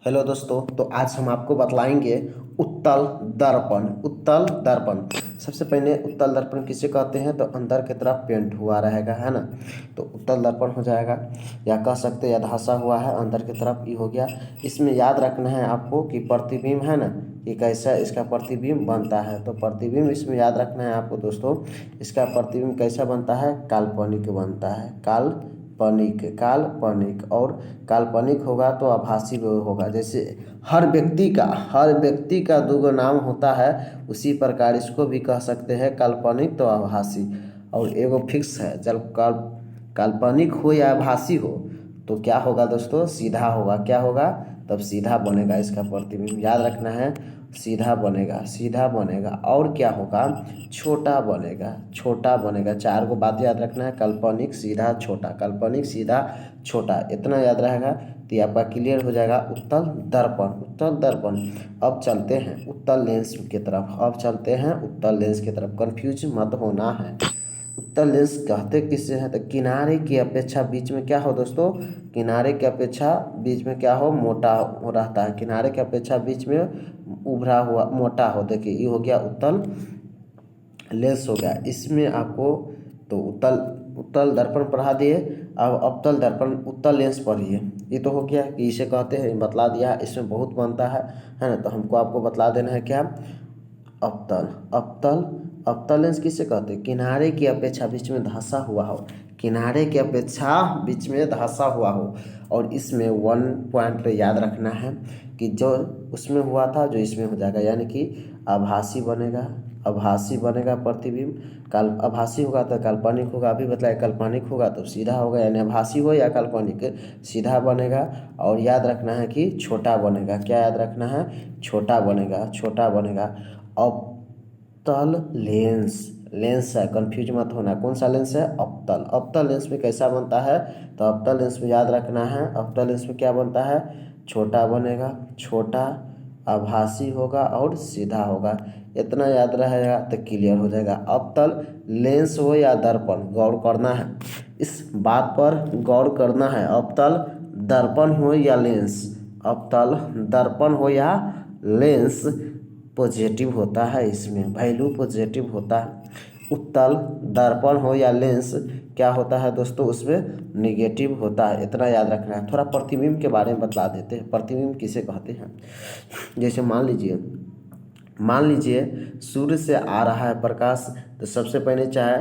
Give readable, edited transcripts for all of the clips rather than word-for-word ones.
Hello दोस्तों, तो आज हम आपको बतलाएंगे उत्तल दर्पण। उत्तल दर्पण, सबसे पहले उत्तल दर्पण किसे कहते हैं? तो अंदर की तरफ पेंट हुआ रहेगा, है ना। तो उत्तल दर्पण हो जाएगा, या कह सकते हैं या धंसा हुआ है अंदर की तरफ, ये हो गया। इसमें याद रखना है आपको कि प्रतिबिंब है ना, कि कैसा इसका प्रतिबिंब बनता है। तो प्रतिबिंब इसमें याद रखना है आपको दोस्तों, इसका प्रतिबिंब कैसा बनता है? काल्पनिक बनता है, काल्पनिक। और काल्पनिक होगा तो आभासी भी होगा। जैसे हर व्यक्ति का दो नाम होता है, उसी प्रकार इसको भी कह सकते हैं काल्पनिक तो आभासी। और एगो फिक्स है, जब काल्पनिक हो या आभासी हो तो क्या होगा दोस्तों? सीधा होगा। क्या होगा? तब सीधा बनेगा इसका प्रतिबिंब, याद रखना है। सीधा बनेगा और क्या होगा? छोटा बनेगा। चार को बात याद रखना है, काल्पनिक सीधा छोटा, काल्पनिक सीधा छोटा, इतना याद रहेगा तो ये आपका क्लियर हो जाएगा। उत्तल दर्पण। अब चलते हैं उत्तल लेंस की तरफ, कंफ्यूज मत होना है। उत्तल लेंस कहते किससे हैं? तो किनारे की अपेक्षा बीच में क्या हो दोस्तों? किनारे की अपेक्षा बीच में क्या हो? मोटा हो रहता है। किनारे की अपेक्षा बीच में उभरा हुआ मोटा हो। देखिए ये हो गया उत्तल लेंस हो गया। इसमें आपको तो उत्तल दर्पण पढ़ा दिए। अब अवतल दर्पण उत्तल लेंस पढ़िए। ये तो हो गया कि इसे कहते हैं, बतला दिया। इसमें बहुत बनता है ना। तो हमको आपको बतला देना है क्या? अवतल लेंस किसे कहते हैं? किनारे की अपेक्षा बीच में धंसा हुआ हो, किनारे की अपेक्षा बीच में धंसा हुआ हो। और इसमें वन पॉइंट याद रखना है कि जो उसमें हुआ था जो इसमें हो जाएगा, यानी कि आभासी बनेगा प्रतिबिंब। आभासी होगा तो काल्पनिक होगा। अभी बताया काल्पनिक होगा तो सीधा होगा, यानी आभासी हो या काल्पनिक सीधा बनेगा। और याद रखना है कि छोटा बनेगा। क्या याद रखना है? छोटा बनेगा। अवतल लेंस है, कंफ्यूज मत होना। कौन सा लेंस है? अवतल लेंस में कैसा बनता है? तो अवतल लेंस में याद रखना है, अवतल लेंस में क्या बनता है? छोटा बनेगा, आभासी होगा और सीधा होगा। इतना याद रहेगा तो क्लियर हो जाएगा। अवतल लेंस हो या दर्पण, गौर करना है, इस बात पर गौर करना है। अवतल दर्पण हो या लेंस पॉजिटिव होता है, इसमें वैल्यू पॉजिटिव होता है। उत्तल दर्पण हो या लेंस क्या होता है दोस्तों? उसमें निगेटिव होता है, इतना याद रखना है। थोड़ा प्रतिबिंब के बारे में बतला देते हैं। प्रतिबिंब किसे कहते हैं? जैसे मान लीजिए सूर्य से आ रहा है प्रकाश, तो सबसे पहले चाहे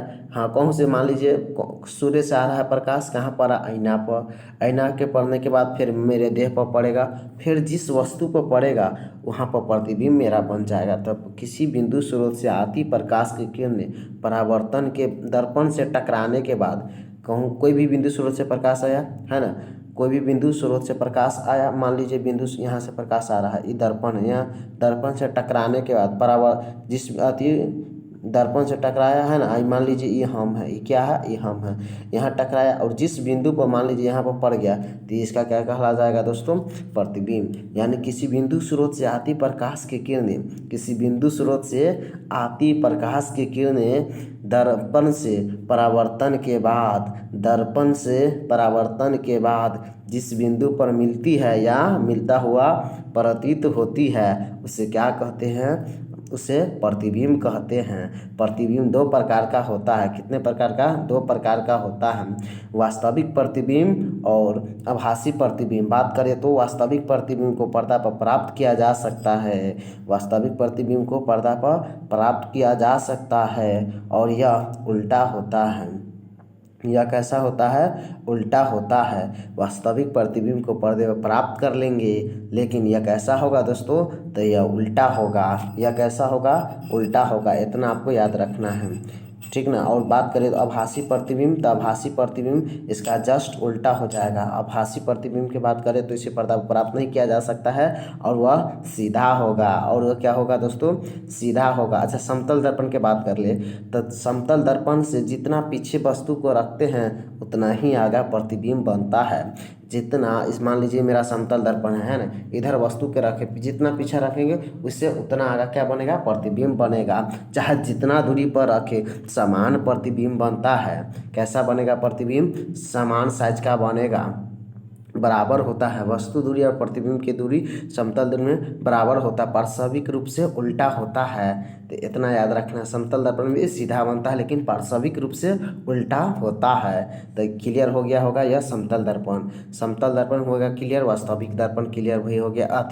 कौन से, मान लीजिए सूर्य से आ रहा है प्रकाश, कहाँ पर? आईना पर। आईना के पड़ने के बाद फिर मेरे देह पर पड़ेगा, फिर जिस वस्तु पर पड़ेगा वहाँ पर प्रतिबिंब मेरा बन जाएगा। तब किसी बिंदु स्रोत से आती प्रकाश की किरणें परावर्तन के दर्पण से टकराने के बाद, कहूँ कोई भी बिंदु स्रोत से प्रकाश आया है ना, कोई भी बिंदु स्रोत से प्रकाश आया, मान लीजिए बिंदु यहाँ से प्रकाश आ रहा है, ये दर्पण है। यहाँ दर्पण से टकराने के बाद जिस अति दर्पण से टकराया है ना, मान लीजिए ये हम है, ये क्या है? ये हम है। यहाँ टकराया और जिस बिंदु पर मान लीजिए यहाँ पर पड़ गया, तो इसका क्या कहला जाएगा दोस्तों? प्रतिबिंब। यानी किसी बिंदु स्रोत से आती प्रकाश की किरणें, दर्पण से परावर्तन के बाद जिस बिंदु पर मिलती है या मिलता हुआ प्रतीत होती है, उसे क्या कहते हैं? उसे प्रतिबिंब कहते हैं। प्रतिबिंब दो प्रकार का होता है। कितने प्रकार का? दो प्रकार का होता है, वास्तविक प्रतिबिंब और आभासी प्रतिबिंब। बात करें तो वास्तविक प्रतिबिंब को पर्दा पर प्राप्त किया जा सकता है, और यह उल्टा होता है। यह कैसा होता है? उल्टा होता है। वास्तविक प्रतिबिंब को पर्दे पर प्राप्त कर लेंगे, लेकिन यह कैसा होगा दोस्तों? तो यह उल्टा होगा। यह कैसा होगा? उल्टा होगा। इतना आपको याद रखना है, ठीक ना। और बात करें तो आभासी प्रतिबिंब, तो आभासी प्रतिबिंब इसका जस्ट उल्टा हो जाएगा। आभासी प्रतिबिंब की बात करें तो इसे पर्दा पर प्राप्त नहीं किया जा सकता है और वह सीधा होगा। और वह क्या होगा दोस्तों? सीधा होगा। अच्छा, समतल दर्पण की बात कर ले तो समतल दर्पण से जितना पीछे वस्तु को रखते हैं उतना ही आगे प्रतिबिंब बनता है। जितना इस मान लीजिए मेरा समतल दर्पण है ना, इधर वस्तु के रखे, जितना पीछे रखेंगे उससे उतना आगे क्या बनेगा? प्रतिबिंब बनेगा। चाहे जितना दूरी पर रखे समान प्रतिबिंब बनता है। कैसा बनेगा प्रतिबिंब? समान साइज का बनेगा। बराबर होता है। वस्तु दूरी और प्रतिबिंब की दूरी समतल दूरी में बराबर होता है, पार्श्विक रूप से उल्टा होता है। तो इतना याद रखना, समतल दर्पण में सीधा बनता है लेकिन पार्श्विक रूप से उल्टा होता है। तो क्लियर हो गया होगा यह समतल दर्पण। समतल दर्पण होगा क्लियर, वास्तविक दर्पण क्लियर वही हो गया।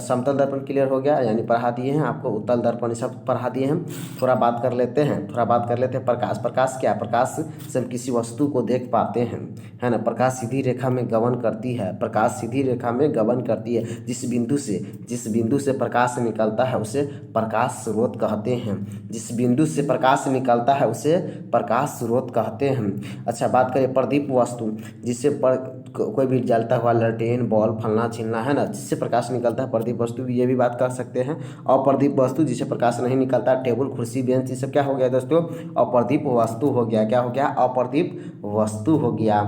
समतल दर्पण क्लियर हो गया, यानी पढ़ा दिए हैं आपको, उत्तल दर्पण सब पढ़ा दिए हैं। थोड़ा बात कर लेते हैं प्रकाश। प्रकाश क्या? प्रकाश से हम किसी वस्तु को देख पाते हैं, है ना। प्रकाश सीधी रेखा में गमन करती है, प्रकाश सीधी रेखा में गमन करती है। जिस बिंदु से प्रकाश निकलता है उसे प्रकाश स्रोत कहते हैं। जिस बिंदु से प्रकाश निकलता है उसे प्रकाश स्रोत कहते हैं। अच्छा, बात करें प्रदीप वस्तु, जिससे कोई भी जलता हुआ ललटेन, बॉल, फलना चिलना, है ना, जिससे प्रकाश निकलता है प्रदीप वस्तु, ये भी बात कर सकते हैं। अप्रदीप वस्तु, जिससे प्रकाश नहीं निकलता, टेबल, कुर्सी, बेंच, ये सब क्या हो गया दोस्तों? अप्रदीप वस्तु हो गया। क्या हो गया? अप्रदीप वस्तु हो गया।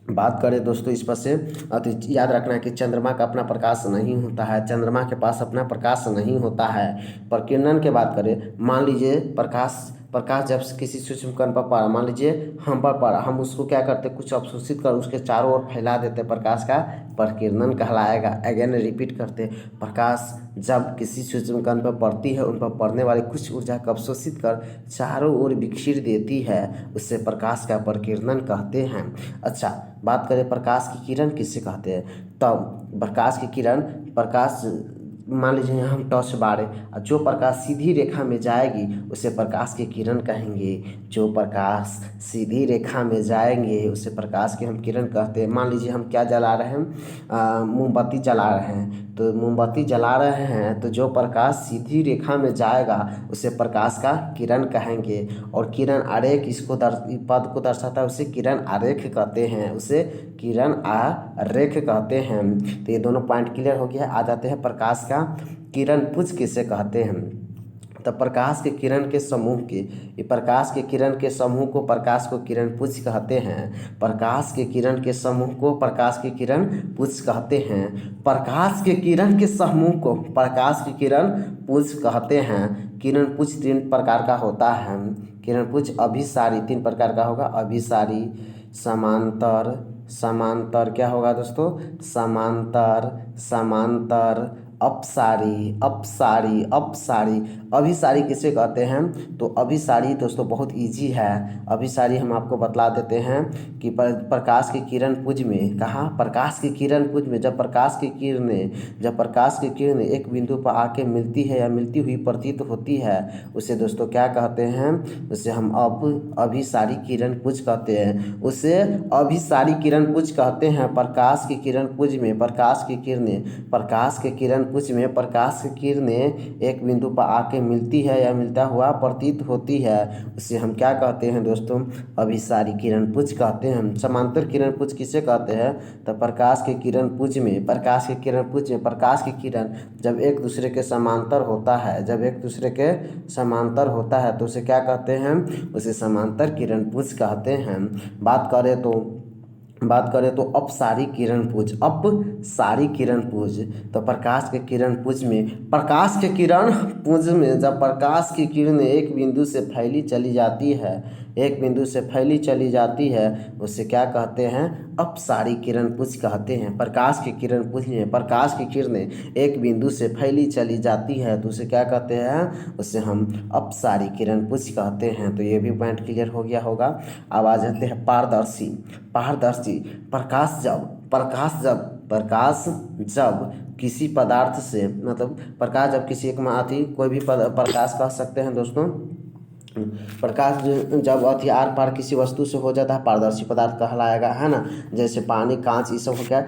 बात करें दोस्तों इस पर से, तो याद रखना है कि चंद्रमा का अपना प्रकाश नहीं होता है, चंद्रमा के पास अपना प्रकाश नहीं होता है। प्रकीर्णन की बात करें, मान लीजिए प्रकाश जब किसी सूक्ष्म कण पर पड़ा, मान लीजिए हम पर पड़ा, हम उसको क्या करते, कुछ अवशोषित कर उसके चारों ओर फैला देते, प्रकाश का प्रकीर्णन कहलाएगा। अगेन रिपीट करते, प्रकाश जब किसी सूक्ष्म कण पर पड़ती है, उन पर पड़ने वाली कुछ ऊर्जा को अवशोषित कर चारों ओर बिखेर देती है, उससे प्रकाश का प्रकीर्णन कहते हैं। अच्छा, बात करें प्रकाश की किरण किससे कहते हैं, तब प्रकाश की किरण, मान लीजिए हम टॉर्च बारे, जो प्रकाश सीधी रेखा में जाएगी उसे प्रकाश की किरण कहेंगे। जो प्रकाश सीधी रेखा में जाएंगे उसे प्रकाश की हम किरण कहते हैं। मान लीजिए हम क्या जला रहे हैं, मोमबत्ती जला रहे हैं, तो मोमबत्ती जला रहे हैं तो जो प्रकाश सीधी रेखा में जाएगा उसे प्रकाश का किरण कहेंगे। और किरण आरेख इसको पद को दर्शाता है, उसे किरण आरेख कहते हैं, उसे किरण आरेख कहते हैं। तो ये दोनों पॉइंट क्लियर हो गया। आ जाते हैं प्रकाश का किरण पुंज किसे कहते हैं। तो प्रकाश के किरण के समूह के, ये प्रकाश के किरण के समूह को प्रकाश को किरण पुंज कहते हैं। प्रकाश के किरण के समूह को प्रकाश के किरण पुंज कहते हैं। प्रकाश के किरण के समूह को प्रकाश की किरण पुंज कहते हैं। किरण पुंज 3 प्रकार का होता है। किरण पुंज अभिसारी 3 प्रकार का होगा, अभिसारी, समांतर क्या होगा दोस्तों? समांतर, अपसारी। अभिसारी किसे कहते हैं? तो अभिसारी दोस्तों बहुत इजी है। अभिसारी हम आपको बतला देते हैं कि प्रकाश की किरण पुंज में, कहाँ? प्रकाश की किरण पुंज में जब प्रकाश की किरणें एक बिंदु पर आके मिलती है या मिलती हुई प्रतीत होती है, उसे दोस्तों क्या कहते हैं? उसे हम अभिसारी किरण पुंज कहते हैं। उसे अभिसारी किरण पुंज कहते हैं। प्रकाश की किरण पुंज में प्रकाश की किरणें एक बिंदु पर आके मिलती है या मिलता हुआ प्रतीत होती है, उसे हम क्या कहते हैं दोस्तों? अभिसारी किरण पुंज कहते हैं। समांतर किरण पुंज किसे कहते हैं? तो प्रकाश की किरण की किरण जब एक दूसरे के समांतर होता है तो उसे क्या कहते हैं? उसे समांतर किरण पुंज कहते हैं। बात करें तो अपसारी किरण पुंज, तो प्रकाश के किरण पुंज में जब प्रकाश की किरणें एक बिंदु से फैली चली जाती है उसे क्या कहते हैं? अपसारी किरण पुंज कहते हैं। प्रकाश के किरण पुंज में प्रकाश की किरणें एक बिंदु से फैली चली जाती है तो उसे क्या कहते हैं? उसे हम अपसारी किरण पुंज कहते हैं। तो ये भी पॉइंट क्लियर हो गया होगा। अब आ जाते हैं पारदर्शी। प्रकाश जब किसी पदार्थ से, मतलब प्रकाश जब किसी एक कोई भी प्रकाश कह सकते हैं दोस्तों, प्रकाश जब आर पार किसी वस्तु से हो जाता है पारदर्शी पदार्थ कहलाएगा, है ना। जैसे पानी, कांच, ये सब हो गया।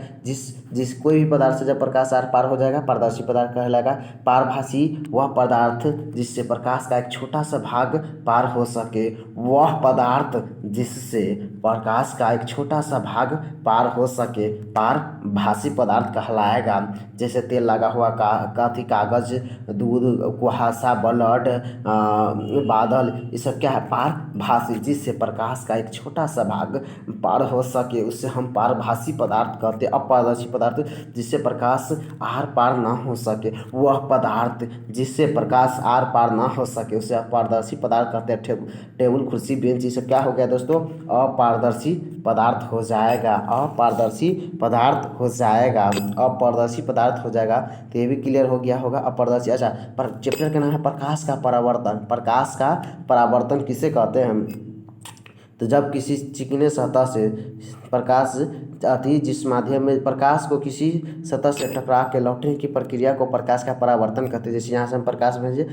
जिस कोई भी पदार्थ से जब प्रकाश आर पार हो जाएगा पारदर्शी पदार्थ कहलाएगा। पारभासी वह पदार्थ जिससे प्रकाश का एक छोटा सा भाग पार हो सके, पारभासी पदार्थ कहलाएगा। जैसे तेल लगा हुआ कागज, दूध, कुहासा, ब्लड, बादल, ये सब क्या है? पारभासी, जिससे प्रकाश का एक छोटा सा भाग पार हो सके उसे हम पारभासी पदार्थ कहते हैं। अपारदर्शी पदार्थ जिससे प्रकाश आर पार ना हो सके, वह पदार्थ जिससे प्रकाश आर पार ना हो सके उसे अपारदर्शी पदार्थ कहते हैं। टेबल कुर्सी बेंच ये सब क्या हो गया दोस्तों, अपारदर्शी पदार्थ हो जाएगा, अपारदर्शी पदार्थ हो जाएगा, अपारदर्शी पदार्थ हो जाएगा। तो ये भी क्लियर हो गया होगा अपारदर्शी। अच्छा, पर चैप्टर का नाम है प्रकाश का परावर्तन। प्रकाश का परावर्तन किसे कहते हैं? तो जब किसी चिकने सतह से प्रकाश अति जिस माध्यम में प्रकाश को किसी सतह से टकरा के लौटने की प्रक्रिया को प्रकाश का परावर्तन कहते हैं। जैसे यहाँ से हम प्रकाश भेजे,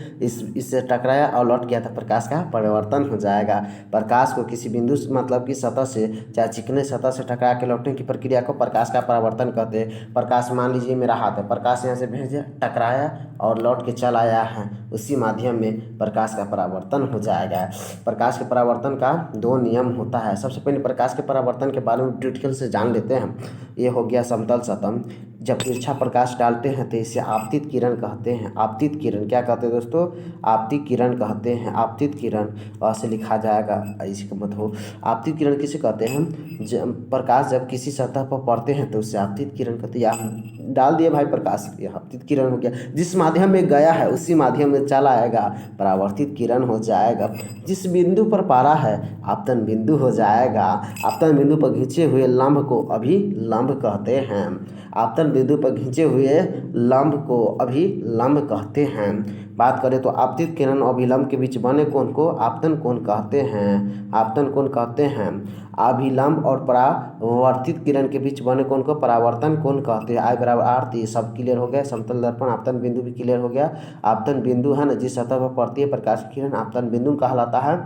इससे टकराया और लौट गया था, प्रकाश का परावर्तन हो जाएगा। प्रकाश को किसी बिंदु मतलब की सतह से चाहे चिकने सतह से टकरा के लौटने की प्रक्रिया को प्रकाश का परावर्तन कहते हैं। प्रकाश मान लीजिए मेरा हाथ है, प्रकाश यहाँ से भेजे, टकराया और लौट के चला आया है, उसी माध्यम में प्रकाश का परावर्तन हो जाएगा। प्रकाश के परावर्तन का 2 नियम होता है। सबसे पहले प्रकाश के परावर्तन के बारे में डिटेल से जान लेते हैं। ये हो गया समतल सतह। जब तिरछा प्रकाश डालते हैं तो इसे आपतित किरण कहते हैं। आपतित किरण क्या कहते हैं दोस्तों? आपतित किरण कहते हैं। आपतित किरण ऐसे लिखा जाएगा, इसका मतलब आपतित किरण किसे कहते हैं? प्रकाश जब किसी सतह पर पड़ते हैं तो उसे आपतित किरण कहते हैं। या डाल दिए भाई प्रकाश, ये आपतित किरण हो गया। जिस माध्यम में गया है उसी माध्यम में चला आएगा, परावर्तित किरण हो जाएगा। जिस बिंदु पर पारा है आपतन बिंदु हो जाएगा। आपतन बिंदु पर खींचे हुए लंब को अभिलंब कहते हैं। आपतन बिंदु पर खींचे हुए लंब को अभिलंब कहते हैं। बात करें तो आपतित किरण और अभिलंब के बीच बने कोण को आपतन कोण कहते हैं। आपतन कोण कहते हैं। अभिलंब और परावर्तित किरण के बीच बने कोण को परावर्तन कोण कहते हैं। I बराबर R, तो ये सब क्लियर हो गया। समतल दर्पण आपतन बिंदु भी क्लियर हो गया। आपतन बिंदु है ना, जिस सतह पर पड़ती है प्रकाश की किरण, आपतन बिंदु कहलाता है।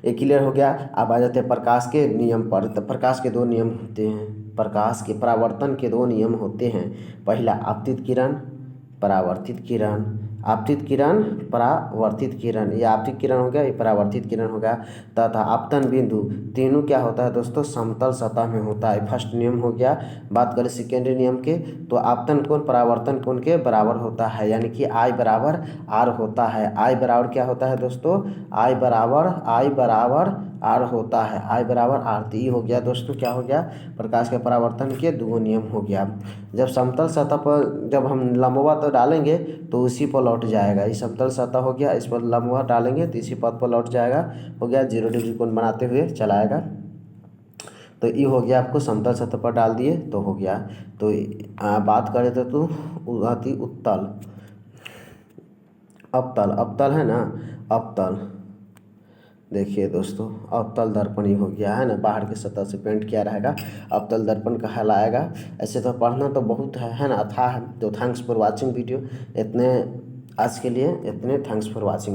ये क्लियर हो गया। अब आ जाते हैं प्रकाश के नियम पर। तो प्रकाश के 2 नियम होते हैं। प्रकाश के परावर्तन के 2 नियम होते हैं। पहला आपतित किरण, परावर्तित किरण। आपतित किरण, परावर्तित किरण। ये आपतित किरण हो गया, ये परावर्तित किरण हो गया। तथा आपतन बिंदु, तीनों क्या होता है दोस्तों? समतल सतह में होता है। फर्स्ट नियम हो गया। बात करें सेकेंडरी नियम के, तो आपतन कोण परावर्तन कोण के बराबर होता है, यानी कि I बराबर R होता है। I बराबर क्या होता है दोस्तों? I बराबर R होता है। I बराबर R। तो ये हो गया दोस्तों, क्या हो गया? प्रकाश के परावर्तन के 2 नियम हो गया। जब समतल सतह पर जब हम लंबवत डालेंगे तो उसी पर लौट जाएगा। ये समतल सतह हो गया, इस पर लंबवत डालेंगे तो इसी पथ पर लौट जाएगा। हो गया 0 डिग्री कोण बनाते हुए चलाएगा। तो ये हो गया, आपको समतल सतह पर डाल दिए तो हो गया। तो बात करें तो अति उत्तल, अवतल, अवतल है ना, अवतल। देखिए दोस्तों, अवतल दर्पण ही हो गया है ना, बाहर की सतह से पेंट किया रहेगा, अवतल दर्पण कहलाएगा। ऐसे तो पढ़ना तो बहुत है ना, अथाह है। तो थैंक्स फॉर वाचिंग वीडियो। इतने आज के लिए इतने, थैंक्स फॉर वाचिंग।